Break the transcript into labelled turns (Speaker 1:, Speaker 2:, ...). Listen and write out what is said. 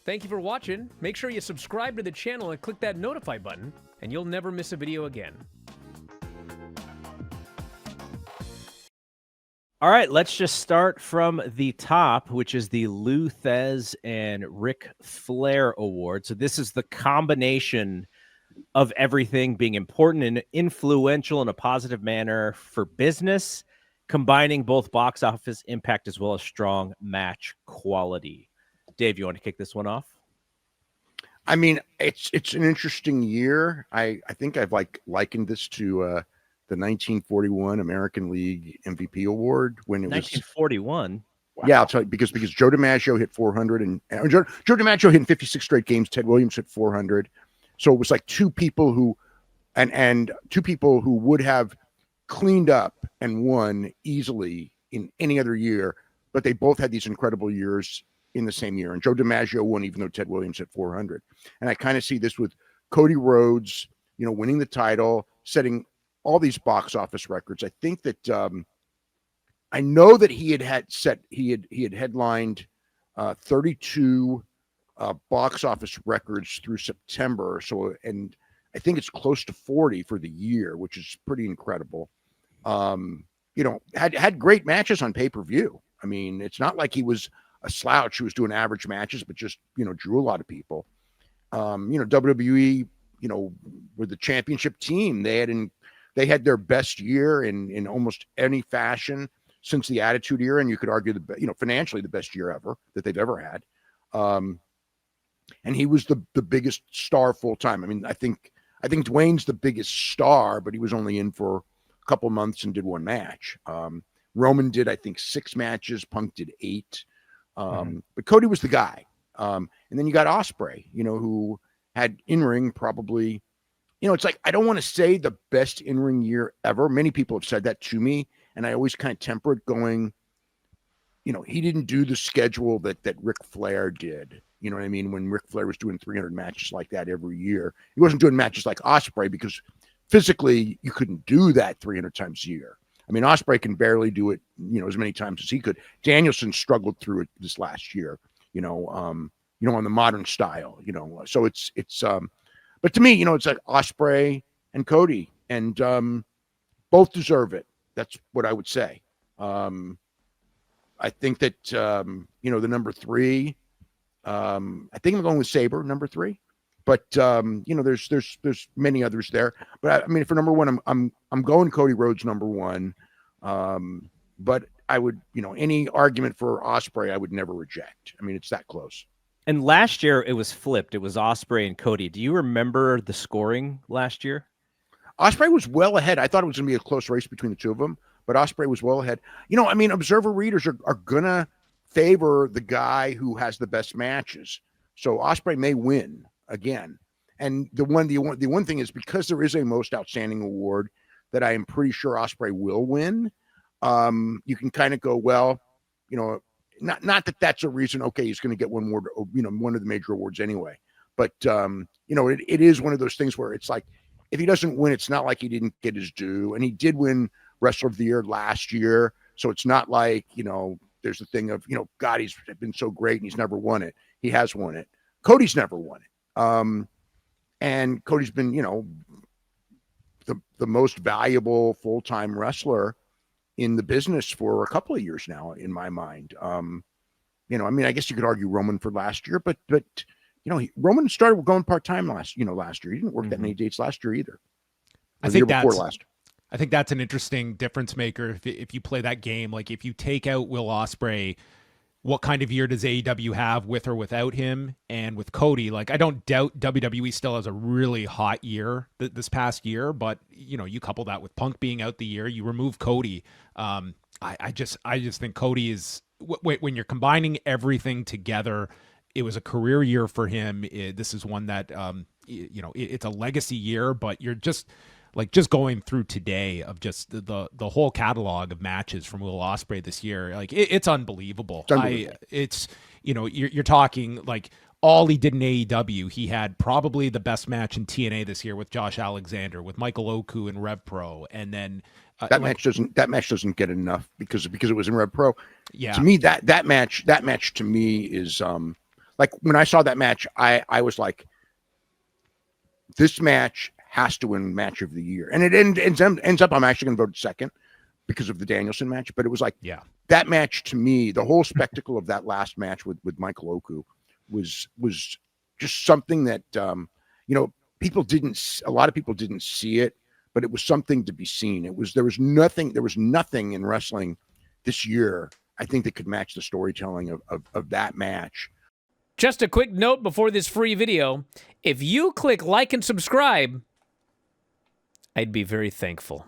Speaker 1: Thank you for watching. Make sure you subscribe to the channel and click that notify button, and you'll never miss a video again.
Speaker 2: All right, let's just start from the top, which is the Lou Thez and Ric Flair Award. So this is the combination of everything being important and influential in a positive manner for business, combining both box office impact as well as strong match quality. Dave, you want to kick this one off?
Speaker 3: I mean, it's an interesting year. I think I've likened this to the 1941 American League MVP award when it
Speaker 2: 1941.
Speaker 3: was 1941. Wow. Yeah, I'll tell you because Joe DiMaggio hit 400 and Joe DiMaggio hit 56 straight games. Ted Williams hit 400. So it was like two people who would have cleaned up and won easily in any other year, but they both had these incredible years in the same year. And Joe DiMaggio won even though Ted Williams hit 400. And I kind of see this with Cody Rhodes, winning the title, setting all these box office records. I think that I know that he had headlined 32 box office records through September. So, and I think it's close to 40 for the year, which is pretty incredible. Had great matches on pay-per-view. I mean, it's not like he was a slouch who was doing average matches, but just, drew a lot of people. WWE, with the championship team, they had their best year in almost any fashion since the Attitude Era, and you could argue financially the best year ever that they've ever had. And he was the biggest star full time. I mean, I think Dwayne's the biggest star, but he was only in for a couple months and did one match. Roman did, I think, 6 matches. Punk did 8. But Cody was the guy. And then you got Osprey, who had in-ring probably, it's like, I don't want to say the best in-ring year ever. Many people have said that to me. And I always kind of temper it going, he didn't do the schedule that Ric Flair did. You know what I mean? When Ric Flair was doing 300 matches like that every year, he wasn't doing matches like Osprey because physically you couldn't do that 300 times a year. I mean, Osprey can barely do it, as many times as he could. Danielson struggled through it this last year, on the modern style, So it's but to me, it's like Osprey and Cody, and both deserve it. That's what I would say. I think that the number 3. I think I'm going with Sabre, number 3. But there's many others there. But I mean, for number 1, I'm going Cody Rhodes number 1. But I would, any argument for Osprey, I would never reject. I mean, it's that close.
Speaker 2: And last year it was flipped. It was Osprey and Cody. Do you remember the scoring last year?
Speaker 3: Osprey was well ahead. I thought it was going to be a close race between the two of them, but Osprey was well ahead. I mean, observer readers are going to favor the guy who has the best matches. So Osprey may win again. And the one thing is, because there is a most outstanding award that I am pretty sure Osprey will win. You can kind of go, well, not that that's a reason. Okay, he's going to get one award, one of the major awards anyway. But it is one of those things where it's like, if he doesn't win, it's not like he didn't get his due. And he did win Wrestler of the Year last year, so it's not like there's a thing of God, he's been so great and he's never won it. He has won it. Cody's never won it. And Cody's been the most valuable full-time wrestler in the business for a couple of years now, in my mind. I mean, I guess you could argue Roman for last year, but Roman started going part-time last year. He didn't work that many dates last year either.
Speaker 4: I think that's an interesting difference maker. If you play that game, like if you take out Will Ospreay, what kind of year does AEW have with or without him? And with Cody, like, I don't doubt WWE still has a really hot year this past year, but you couple that with Punk being out the year, you remove Cody. I just think Cody is, when you're combining everything together, it was a career year for him. This is one that, it's a legacy year, but you're just going through today of just the whole catalog of matches from Will Ospreay this year. Like it's unbelievable. You're talking like all he did in AEW. He had probably the best match in TNA this year with Josh Alexander, with Michael Oku in Rev Pro. And then
Speaker 3: that match doesn't get enough because it was in Rev Pro.
Speaker 4: Yeah.
Speaker 3: To me, that match to me is like when I saw that match, I was like, this match has to win match of the year. And it ends up I'm actually going to vote second because of the Danielson match. But it was like, that match to me, the whole spectacle of that last match with Michael Oku was just something that, you know, a lot of people didn't see it, but it was something to be seen. There was nothing in wrestling this year, I think, that could match the storytelling of that match.
Speaker 1: Just a quick note before this free video. If you click like and subscribe, I'd be very thankful.